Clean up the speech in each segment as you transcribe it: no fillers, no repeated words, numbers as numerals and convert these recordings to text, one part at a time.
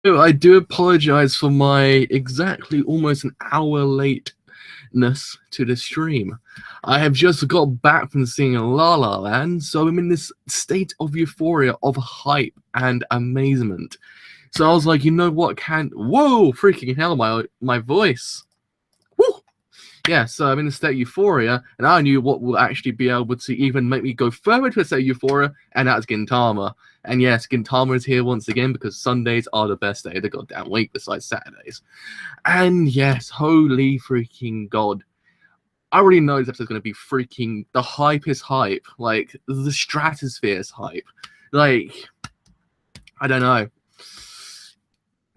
I do apologize for my exactly almost an hour lateness to the stream. I have just got back from seeing La La Land, so I'm in this state of euphoria, of hype and amazement. So I was like, you know what, whoa, freaking hell, my voice. Woo! Yeah, so I'm in a state of euphoria, and I knew what will actually be able to even make me go further to a state of euphoria, and that's Gintama. And yes, Gintama is here once again because Sundays are the best day of the goddamn week besides Saturdays. And yes, holy freaking god. I already know this episode's going to be freaking... The hype is hype. Like, the stratosphere is hype. Like, I don't know.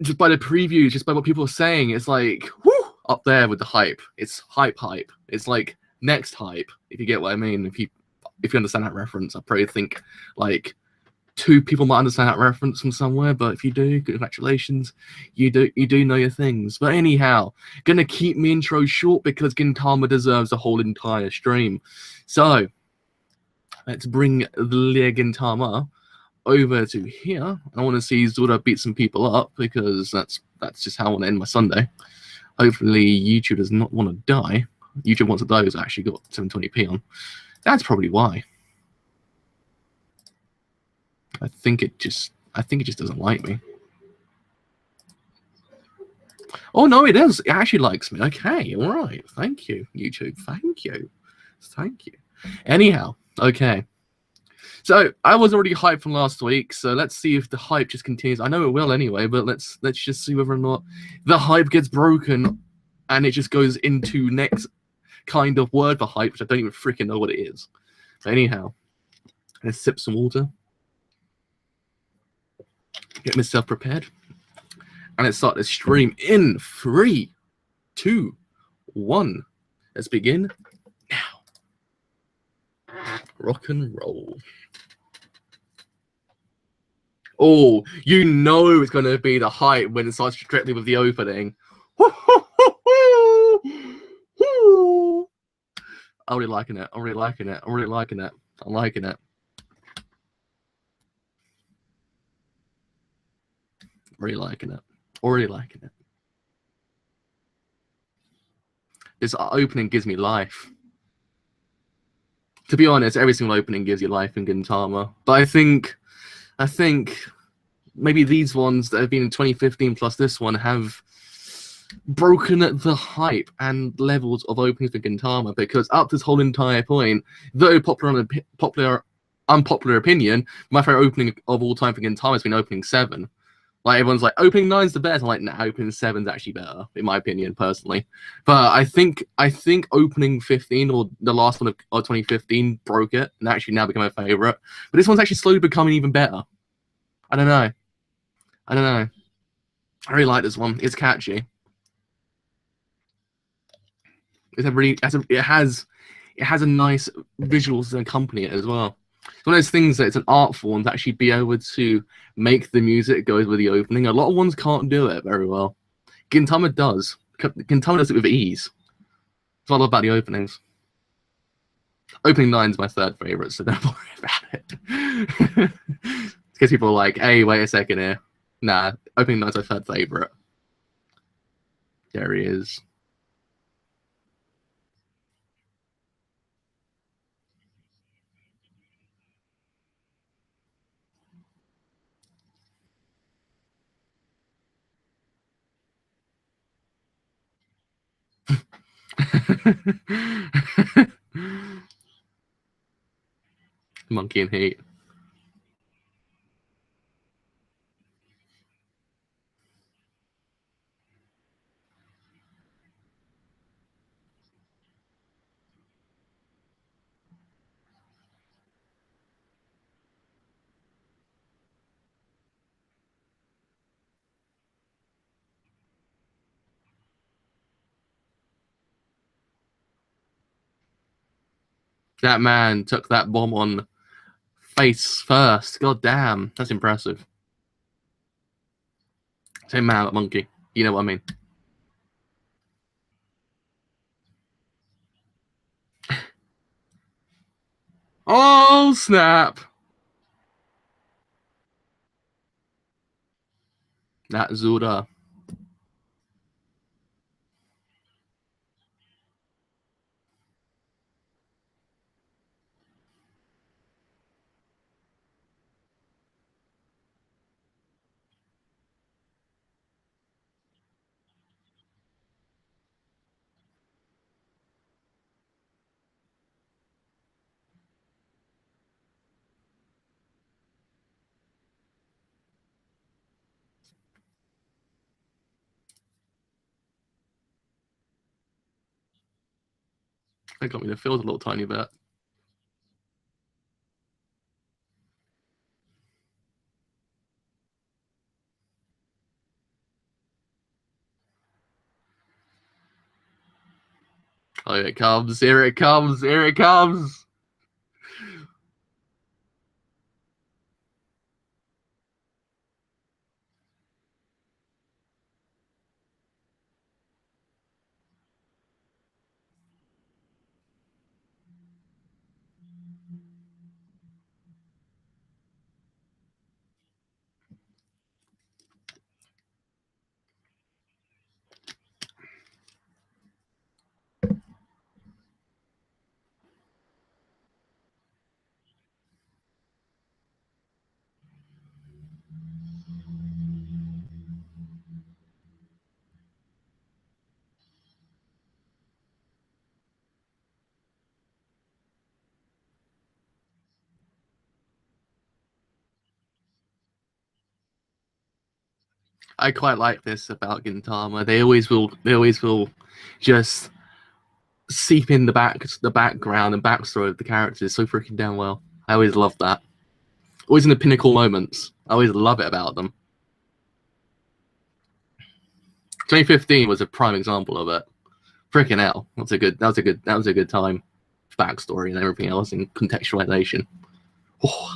Just by the previews, just by what people are saying, it's like, whoo, up there with the hype. It's hype. It's like next hype, if you get what I mean. If you understand that reference, I probably think like 2 people might understand that reference from somewhere, but if you do, congratulations, you do know your things. But anyhow, gonna keep my intro short because Gintama deserves a whole entire stream. So let's bring the Gintama over to here. I want to see Zura beat some people up because that's just how I want to end my Sunday. Hopefully YouTube does not want to die. YouTube wants to die has actually got 720p on. That's probably why. I think it just doesn't like me. Oh no, it does. It actually likes me. Okay, all right. Thank you, YouTube. Thank you. Anyhow, okay. So I was already hyped from last week, so let's see if the hype just continues. I know it will anyway, but let's just see whether or not the hype gets broken and it just goes into next kind of word for hype, which I don't even freaking know what it is. But anyhow, let's sip some water. Get myself prepared. And let's start the stream in 3, 2, 1. Let's begin now. Rock and roll. Oh, you know it's going to be the hype when it starts directly with the opening. I'm really liking it. I'm liking it. This opening gives me life. To be honest, every single opening gives you life in Gintama. But I think maybe these ones that have been in 2015 plus this one have broken the hype and levels of openings for Gintama, because up to this whole entire point, though unpopular opinion, my favorite opening of all time for Gintama has been opening 7. Like, everyone's like, opening 9's the best. I'm like, nah, opening 7's actually better, in my opinion, personally. But I think opening 15, or the last one of 2015, broke it, and actually now become my favorite. But this one's actually slowly becoming even better. I don't know. I really like this one. It's catchy. It has a nice visuals to accompany it as well. It's one of those things that it's an art form to actually be able to make the music go with the opening. A lot of ones can't do it very well. Gintama does. Gintama does it with ease. It's all about the openings. Opening 9's my 3rd favorite, so don't worry about it. Because people are like, hey, wait a second here. Nah, opening 9's my 3rd favorite. There he is. Monkey in Heat. That man took that bomb on face first. God damn, that's impressive. Same man, but monkey. You know what I mean. Oh, snap. That Zura. That got me to feel a little tiny bit. Oh, here it comes, here it comes, here it comes. I quite like this about Gintama. They always will just seep in the background and backstory of the characters so freaking damn well. I always love that. Always in the pinnacle moments. I always love it about them. 2015 was a prime example of it. Freaking hell, that was a good time. Backstory and everything else and contextualization. Oh.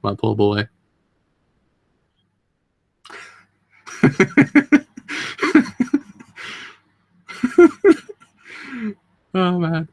My poor boy. Oh man.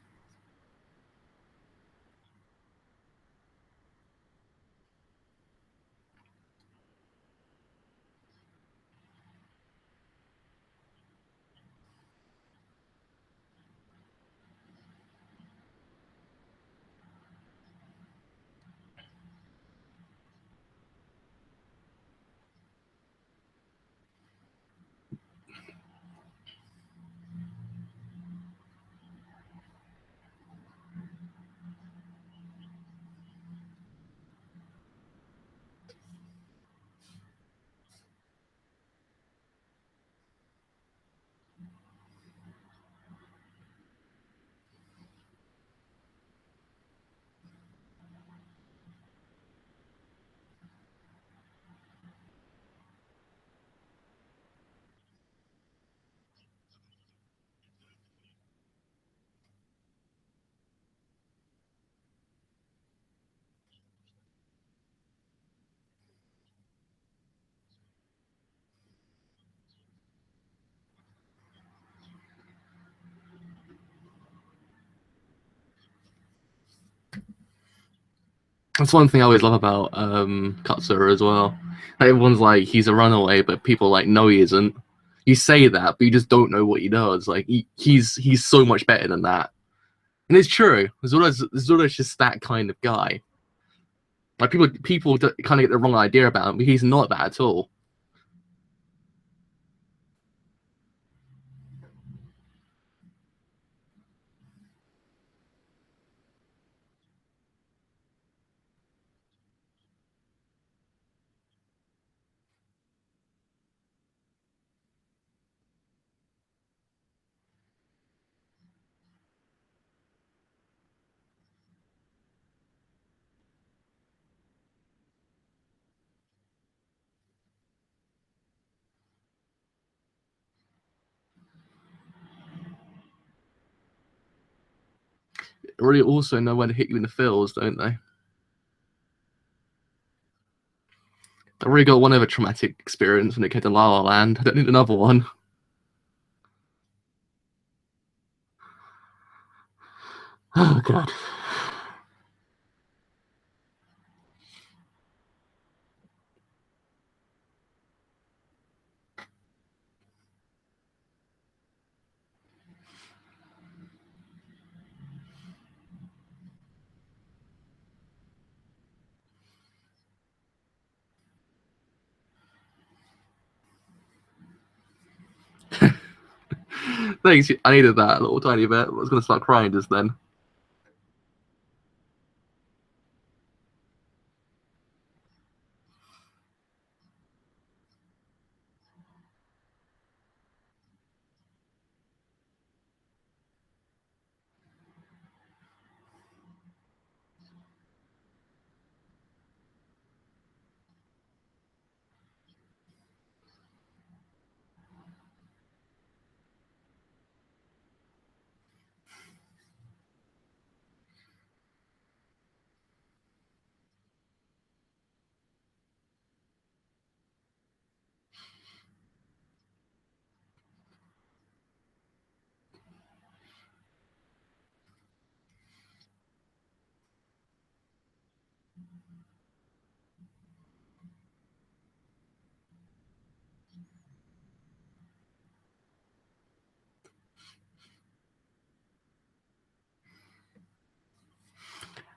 That's one thing I always love about Katsura as well. Like, everyone's like he's a runaway, but people like no he isn't. You say that, but you just don't know what he does. Like he's so much better than that, and it's true. Zura's just that kind of guy. Like people kind of get the wrong idea about him, but he's not that at all. They really also know when to hit you in the feels, don't they? I really got one other traumatic experience when it came to La La Land. I don't need another one. Oh god. Thanks, I needed that a little tiny bit. I was gonna start crying just then.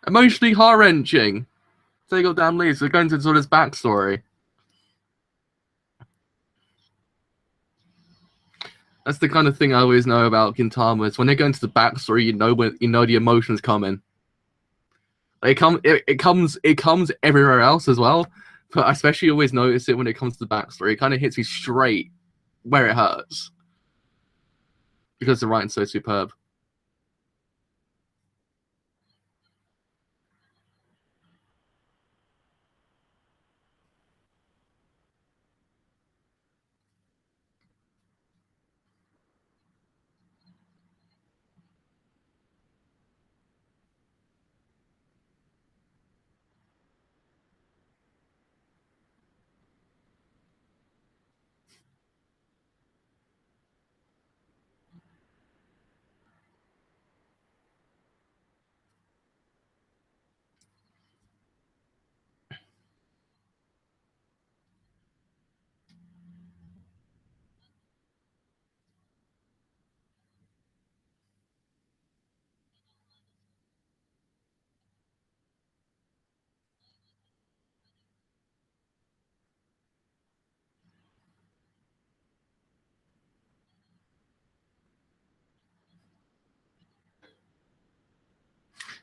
Emotionally heart wrenching. Take off damn leaves. We're going to sort of his backstory. That's the kind of thing I always know about Gintama. Is when they go into the backstory, you know the emotions coming. It comes everywhere else as well, but I especially always notice it when it comes to the backstory. It kind of hits me straight where it hurts because the writing's so superb.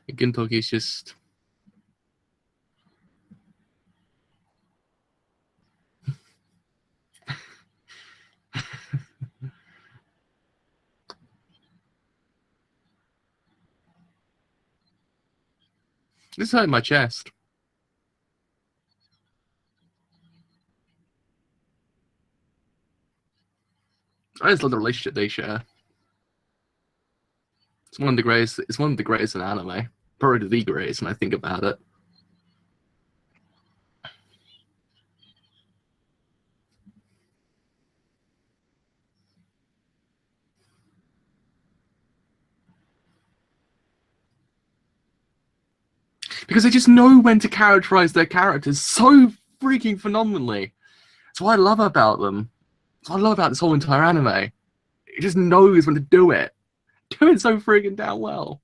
Gintoki's just this hurt my chest. I just love the relationship they share. It's one of the greatest. It's one of the greatest in anime. Probably the greatest when I think about it. Because they just know when to characterize their characters so freaking phenomenally. That's what I love about them. That's what I love about this whole entire anime. It just knows when to do it. Do it so freaking damn well.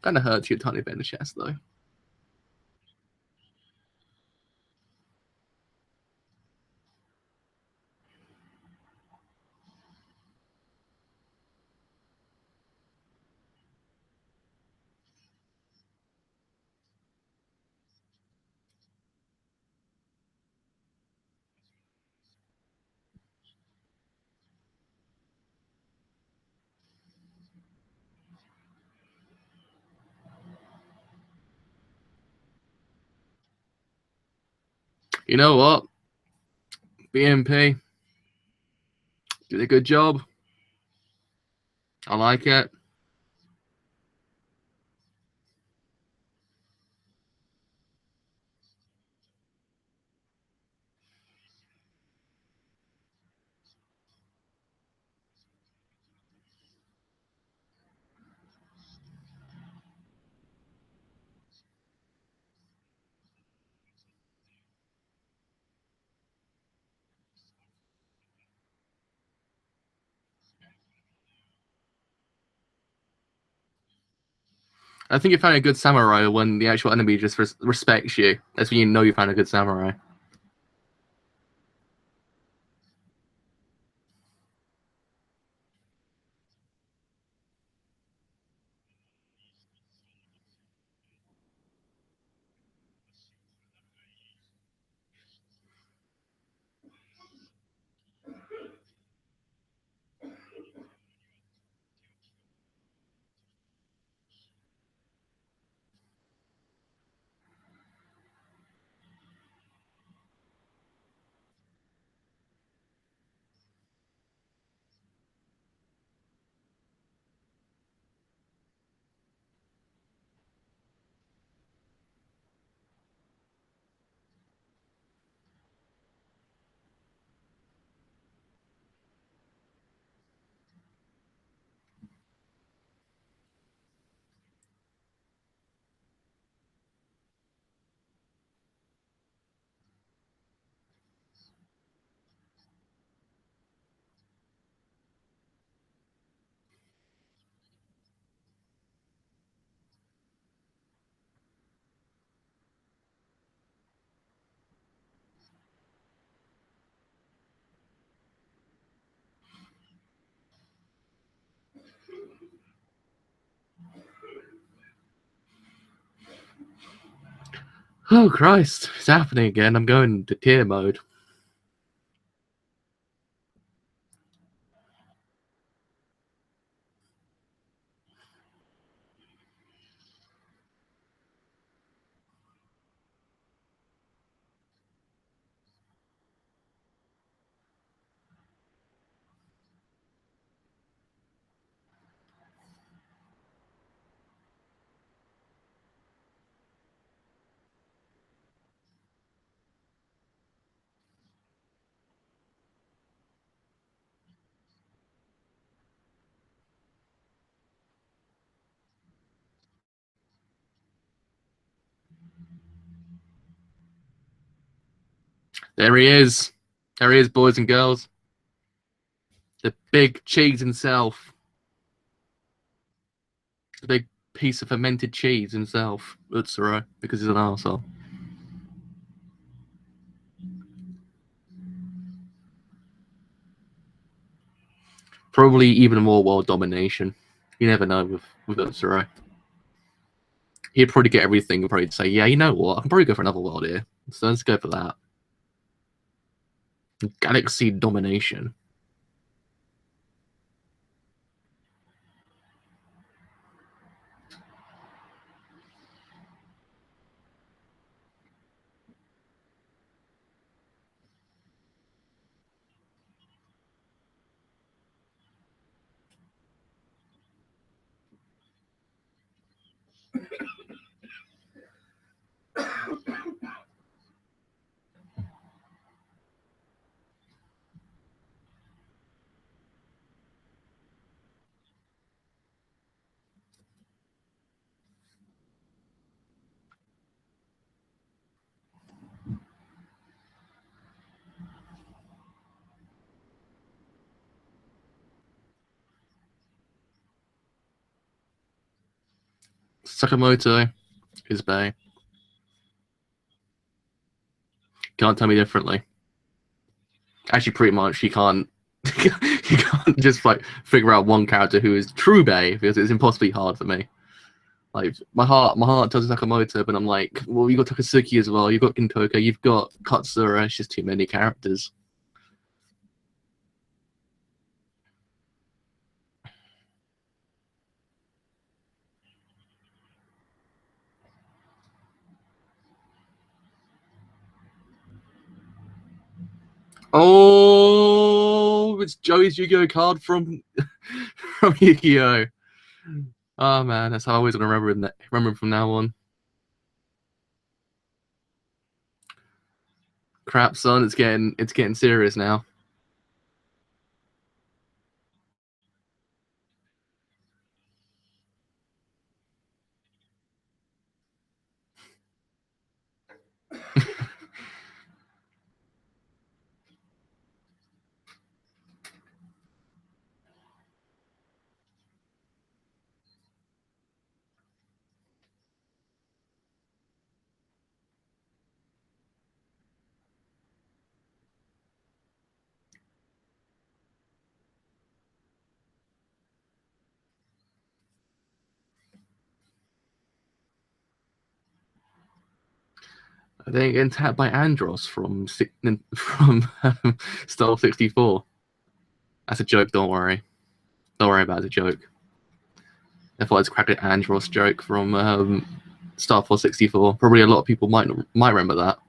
Kind of hurts you a tiny bit in the chest, though. You know what? BMP did a good job. I like it. I think you found a good samurai when the actual enemy just respects you. That's when you know you found a good samurai. Oh Christ, it's happening again. I'm going to tier mode. There he is. There he is, boys and girls. The big cheese himself. The big piece of fermented cheese himself. Zura, because he's an arsehole. Probably even more world domination. You never know with Zura. He'd probably get everything and probably say, yeah, you know what? I can probably go for another world here. So let's go for that. Galaxy domination. Sakamoto is Bay. Can't tell me differently. Actually, pretty much, you can't. You can't just like figure out one character who is true Bay because it's impossibly hard for me. Like my heart tells Sakamoto, but I'm like, well, you got Takasuki as well. You've got Gintoka. You've got Katsura. It's just too many characters. Oh, it's Joey's Yu-Gi-Oh card from from Yu-Gi-Oh. Oh man, that's how I always gonna remember him. Remember him from now on. Crap, son, it's getting serious now. I think getting tapped by Andros from Star 64. That's a joke. Don't worry. Don't worry about it. It's a joke. I thought it's cracking Andros joke from Star Fox 64. Probably a lot of people might remember that.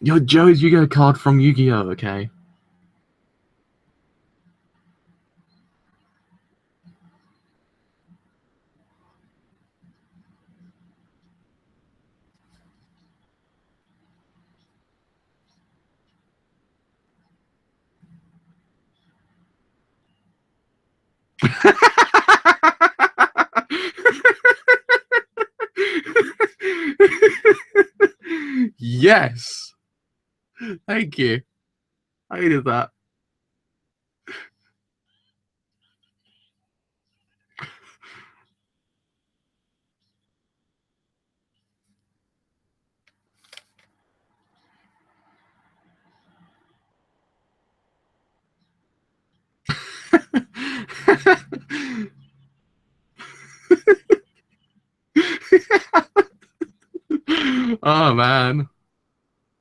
Yo, Joe's Yu-Gi-Oh card from Yu-Gi-Oh, okay? Yes! Thank you. I needed that. Oh man,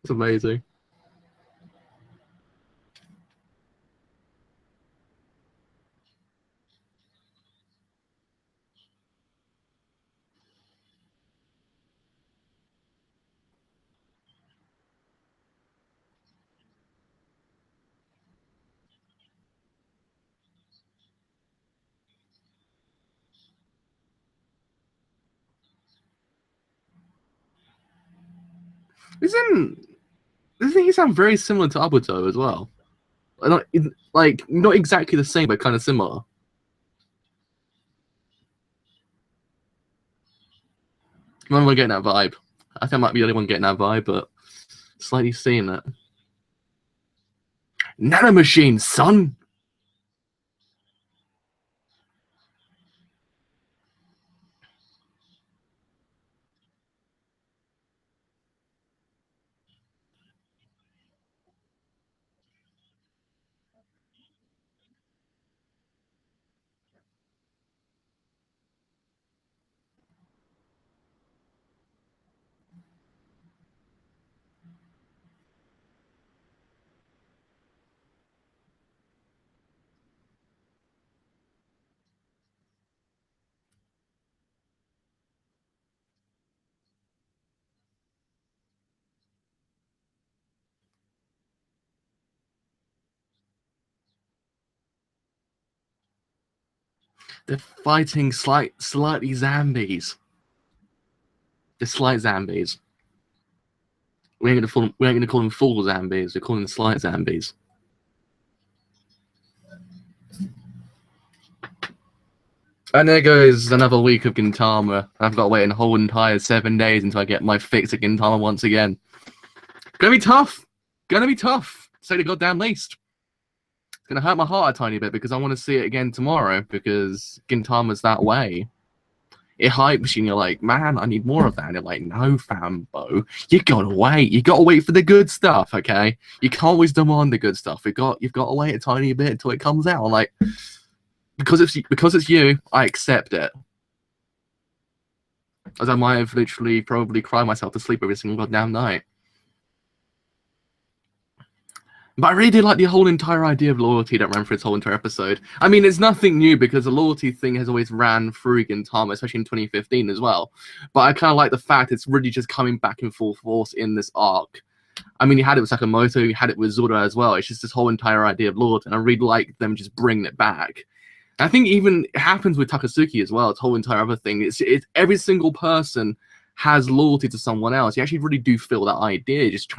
it's amazing. Doesn't he sound very similar to Abuto as well? Not exactly the same, but kind of similar. I'm not getting that vibe. I think I might be the only one getting that vibe, but slightly seeing it. Nanomachine, son! They're fighting slightly zombies. They're slight zombies. We ain't gonna call them full zombies. We're calling them slight zombies. And there goes another week of Gintama. I've got to wait a whole entire 7 days until I get my fix at Gintama once again. Gonna be tough. Gonna be tough. Say the goddamn least. It's gonna hurt my heart a tiny bit because I want to see it again tomorrow because Gintama's that way. It hypes you and you're like, man, I need more of that. And you're like, no, Fambo, you gotta wait. You gotta wait for the good stuff, okay? You can't always demand the good stuff. You've got to wait a tiny bit until it comes out. I'm like, because it's you, I accept it. As I might have literally probably cried myself to sleep every single goddamn night. But I really did like the whole entire idea of loyalty that ran through this whole entire episode. I mean, it's nothing new because the loyalty thing has always ran through Gintama, especially in 2015 as well. But I kind of like the fact it's really just coming back in full force in this arc. I mean, you had it with Sakamoto, you had it with Zura as well. It's just this whole entire idea of loyalty, and I really like them just bringing it back. And I think even it happens with Takasuki as well. It's whole entire other thing. It's every single person has loyalty to someone else. You actually really do feel that idea just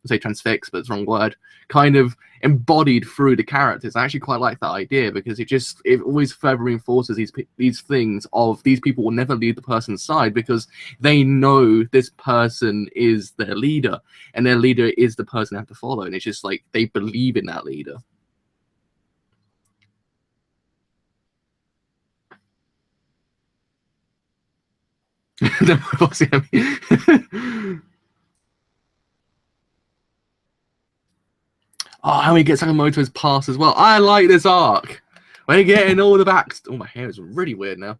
say transfixed, but it's the wrong word, kind of embodied through the characters. I actually quite like that idea because it always further reinforces these things of these people will never leave the person's side because they know this person is their leader and their leader is the person they have to follow, and it's just like they believe in that leader. Oh, how he gets Sakamoto's pass as well. I like this arc. We're getting all the back. Oh, my hair is really weird now.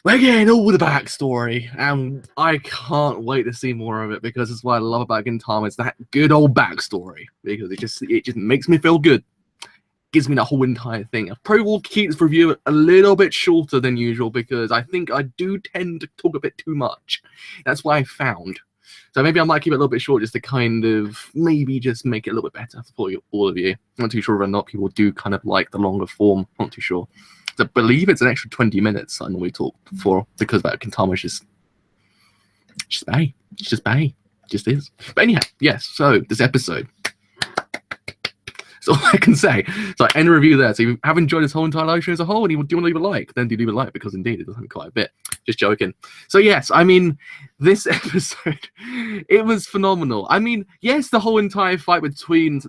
We're getting all the backstory, and I can't wait to see more of it because it's what I love about Gintama. It's that good old backstory because it just makes me feel good. Gives me that whole entire thing. I probably will keep this review a little bit shorter than usual because I think I do tend to talk a bit too much. That's what I found. So maybe I might keep it a little bit short just to kind of maybe just make it a little bit better for all of you. I'm not too sure whether or not people do kind of like the longer form. I'm not too sure. So I believe it's an extra 20 minutes I normally talk for because that Gintama is just bay. It's just bay. It just is. But anyhow, yes, so this episode. That's all I can say. So I end the review there. So if you have enjoyed this whole entire live stream as a whole and you do want to leave a like, then do leave a like because indeed it does have quite a bit. Just joking. So yes, I mean, this episode, it was phenomenal. I mean, yes, the whole entire fight between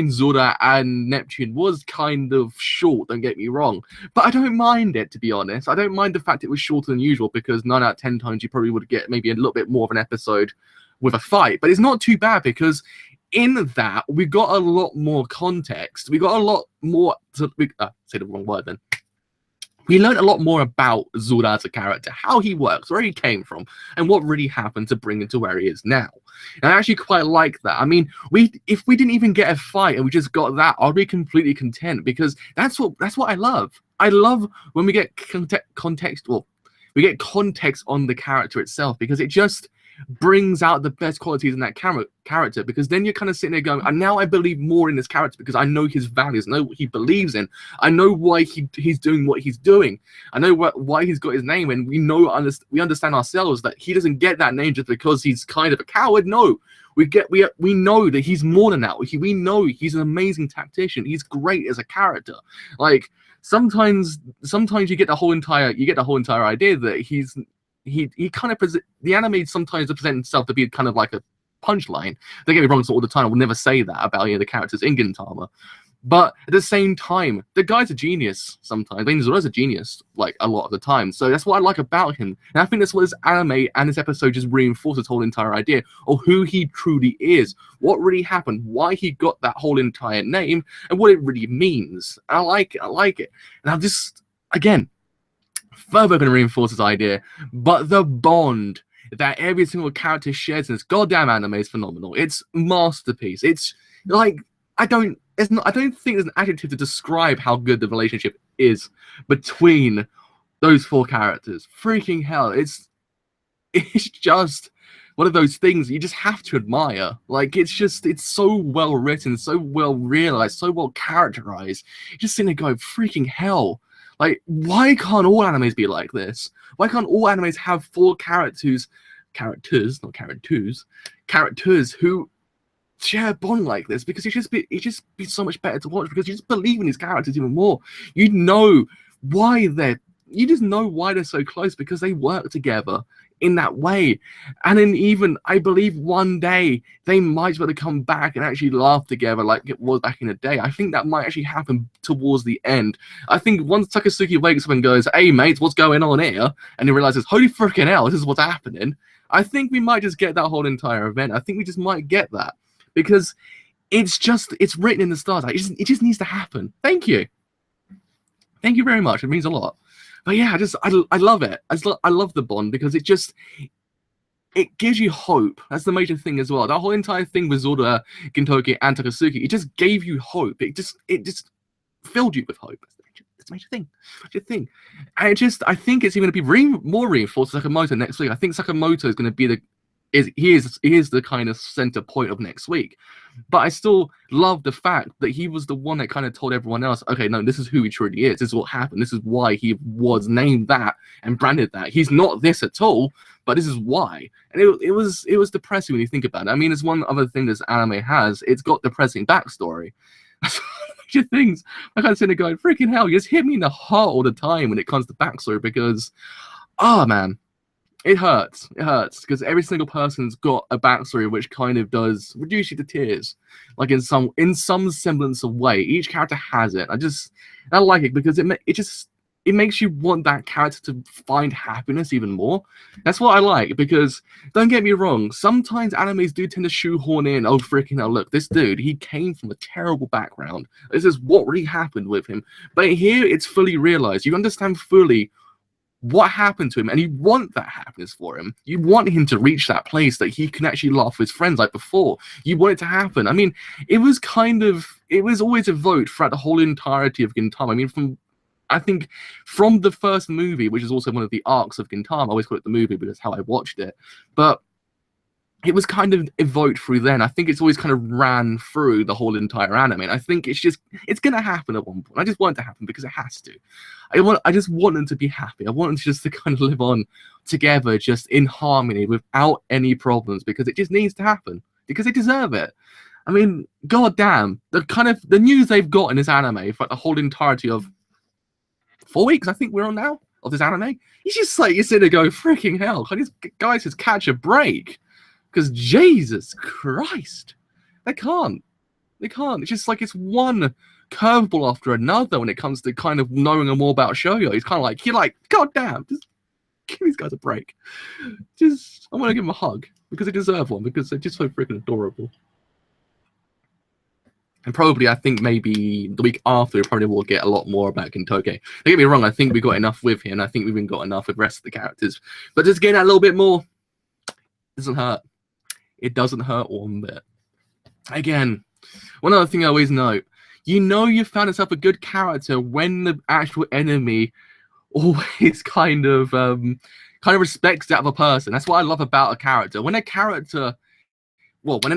Zura and Neptune was kind of short, don't get me wrong. But I don't mind it, to be honest. I don't mind the fact it was shorter than usual because 9 out of 10 times you probably would get maybe a little bit more of an episode with a fight. But it's not too bad because in that, we got a lot more context. We got a lot more say the wrong word then. We learned a lot more about Zura as a character, how he works, where he came from, and what really happened to bring him to where he is now. And I actually quite like that. I mean, if we didn't even get a fight and we just got that, I'd be completely content because that's what I love. I love when we get context. Well, we get context on the character itself because it just brings out the best qualities in that character because then you're kind of sitting there going, and now I believe more in this character because I know his values, I know what he believes in, I know why he's doing what he's doing, I know why he's got his name, and we understand ourselves that he doesn't get that name just because he's kind of a coward. No, we know that he's more than that. We know he's an amazing tactician. He's great as a character. Like sometimes you get the whole entire idea that he kind of the anime sometimes present himself to be kind of like a punchline. Don't get me wrong, so all the time I will never say that about the characters in Gintama. But at the same time, the guy's a genius sometimes. I mean, Zura's a genius, like, a lot of the time. So that's what I like about him. And I think that's what this anime and this episode just reinforces this whole entire idea of who he truly is, what really happened, why he got that whole entire name, and what it really means. I like it. And I'm just, again, further going to reinforce this idea, but the bond that every single character shares in this goddamn anime is phenomenal. It's masterpiece. It's like I don't think there's an adjective to describe how good the relationship is between those four characters. Freaking hell, it's just one of those things you just have to admire. Like it's so well written, so well realized, so well characterized. You just sitting there going, freaking hell. Like, why can't all animes be like this? Why can't all animes have four characters who share a bond like this? Because it just be so much better to watch because you just believe in these characters even more. You know why they're so close because they work together in that way. And then even, I believe one day they might be able to come back and actually laugh together like it was back in the day. I think that might actually happen towards the end. I think once Takasuki wakes up and goes, hey mates, what's going on here? And he realizes, holy freaking hell, this is what's happening. I think we might just get that whole entire event. I think we just might get that because it's written in the stars. Like, it just needs to happen. Thank you very much. It means a lot. But yeah, I love it. I love the bond because it gives you hope. That's the major thing as well. That whole entire thing with Zura, Gintoki, and Takasuki, it just gave you hope. It just filled you with hope. That's the major thing. And I think it's even going to be more reinforced with Sakamoto next week. I think Sakamoto is going to be he is the kind of center point of next week. But I still love the fact that he was the one that kind of told everyone else, okay, no, this is who he truly is. This is what happened. This is why he was named that and branded that. He's not this at all, but this is why. And it was depressing when you think about it. I mean, it's one other thing this anime has. It's got depressing backstory. Things I kind of sitting there going, freaking hell, you just hit me in the heart all the time when it comes to backstory, because, man, it hurts. It hurts because every single person's got a backstory which kind of does reduce you to tears, like in some semblance of way. Each character has it. I like it because it makes you want that character to find happiness even more. That's what I like, because don't get me wrong, sometimes animes do tend to shoehorn in, oh freaking hell, look, this dude, he came from a terrible background. This is what really happened with him. But here it's fully realized. You understand fully what happened to him, and you want that happiness for him. You want him to reach that place that he can actually laugh with his friends like before. You want it to happen. I mean, it was always a vote throughout the whole entirety of Gintama. I mean, I think from the first movie, which is also one of the arcs of Gintama, I always call it the movie because that's how I watched it, but it was kind of a vote through then. I think it's always kind of ran through the whole entire anime. And I think it's going to happen at one point. I just want it to happen because it has to. I just want them to be happy. I want them to kind of live on together, just in harmony, without any problems, because it just needs to happen, because they deserve it. I mean, goddamn, the news they've got in this anime for the whole entirety of 4 weeks, I think we're on now, of this anime. He's just like, you sit there go, freaking hell, can these guys just catch a break? Because Jesus Christ, they can't. It's just like it's one curveball after another when it comes to kind of knowing more about shoujo. It's kind of like, you're like, God damn, just give these guys a break. I want to give them a hug because they deserve one, because they're just so freaking adorable. And probably, I think maybe the week after, we probably will get a lot more about Kintoke. Don't get me wrong, I think we got enough with him. I think we've even got enough with the rest of the characters. But just getting that a little bit more doesn't hurt. It doesn't hurt one bit. Again, one other thing I always note, you found yourself a good character when the actual enemy always kind of respects that other person. That's what I love about a character. When an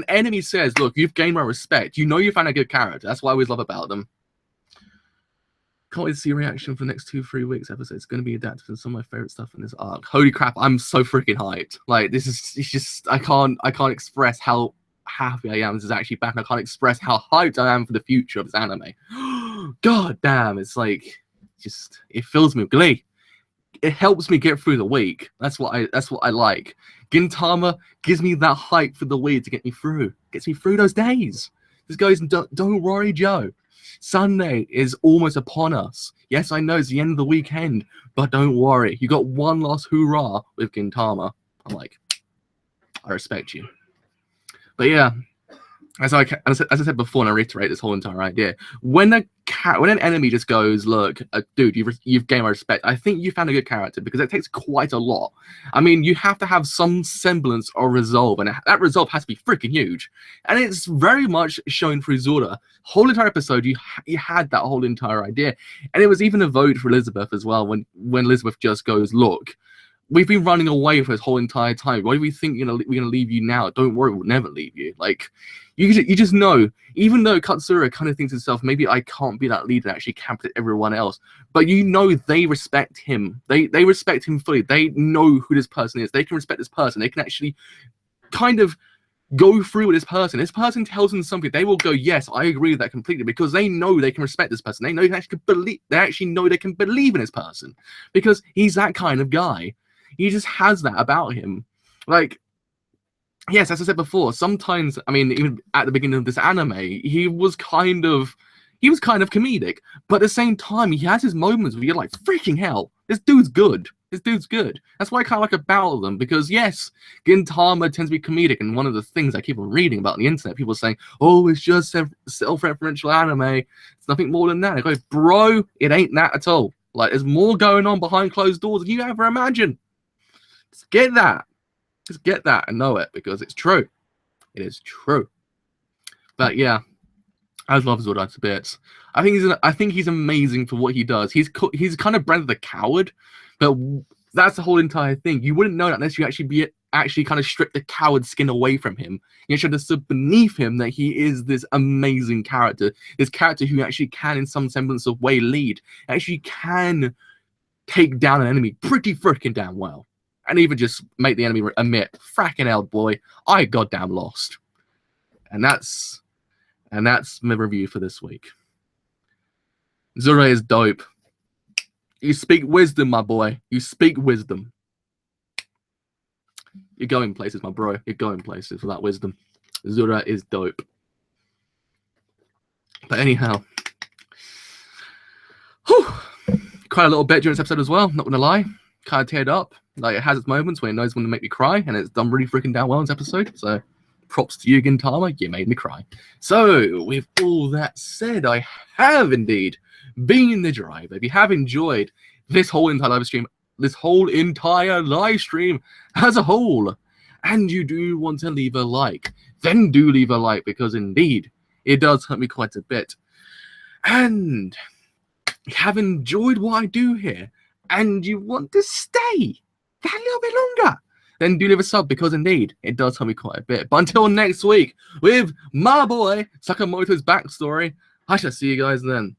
enemy says, look, you've gained my respect, you found a good character. That's what I always love about them. Can't wait to see a reaction for the next 2-3 weeks episode. It's going to be adapted to some of my favorite stuff in this arc. Holy crap, I'm so freaking hyped. Like, it's just, I can't express how happy I am this is actually back. I can't express how hyped I am for the future of this anime. God damn, it's like, it fills me with glee. It helps me get through the week. That's what I like. Gintama gives me that hype for the week to get me through. Gets me through those days. This goes, don't worry, Joe. Sunday is almost upon us. Yes, I know it's the end of the weekend, but don't worry. You got one last hoorah with Gintama. I'm like, I respect you. But yeah, as I said before, and I reiterate this whole entire idea, when an enemy just goes, look, dude, you've gained my respect, I think you found a good character, because it takes quite a lot. I mean, you have to have some semblance of resolve, and that resolve has to be freaking huge. And it's very much shown through Zura. Whole entire episode, you had that whole entire idea. And it was even a vote for Elizabeth as well, when Elizabeth just goes, look, we've been running away for this whole entire time. Why do we think we're gonna leave you now? Don't worry, we'll never leave you. Like, you just know, even though Katsura kind of thinks to himself, maybe I can't be that leader and actually capture everyone else, but they respect him. They respect him fully. They know who this person is. They can respect this person. They can actually kind of go through with this person. This person tells them something, they will go, yes, I agree with that completely, because they know they can respect this person. They know they actually know they can believe in this person, because he's that kind of guy. He just has that about him. Like, yes, as I said before, sometimes, I mean, even at the beginning of this anime, he was kind of comedic, but at the same time, he has his moments where you're like, freaking hell, this dude's good. This dude's good. That's what I kind of like about them, because yes, Gintama tends to be comedic, and one of the things I keep on reading about on the internet, people saying, oh, it's just self-referential anime. It's nothing more than that. I go, bro, it ain't that at all. Like, there's more going on behind closed doors than you ever imagine. Just get that. Just get that and know it, because it's true. It is true. But yeah, I love Zura to bits. I think he's amazing for what he does. He's kind of branded the coward, but that's the whole entire thing. You wouldn't know that unless you actually actually kind of strip the coward skin away from him. You should have beneath him that he is this amazing character, this character who actually can, in some semblance of way, lead, actually can take down an enemy pretty freaking damn well, and even just make the enemy admit, fracking hell, boy, I goddamn lost. And that's my review for this week. Zura is dope. You speak wisdom, my boy. You speak wisdom. You're going places, my bro. You're going places with that wisdom. Zura is dope. But anyhow, whew, cried a little bit during this episode as well. Not gonna lie, kind of teared up. Like, it has its moments where it knows when to make me cry, and it's done really freaking damn well in this episode. So, props to you, Gintama. You made me cry. So, with all that said, I have indeed been the driver. If you have enjoyed this whole entire live stream, as a whole, and you do want to leave a like, then do leave a like, because indeed it does hurt me quite a bit. And you have enjoyed what I do here and you want to stay that little bit longer, then do leave a sub, because indeed it does hurt me quite a bit. But until next week with my boy Sakamoto's backstory, I shall see you guys then.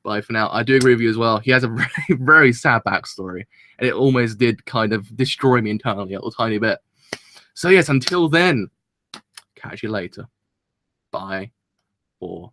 Bye for now. I do agree with you as well. He has a very, very sad backstory, and it almost did kind of destroy me internally a little tiny bit. So yes, until then, catch you later. Bye for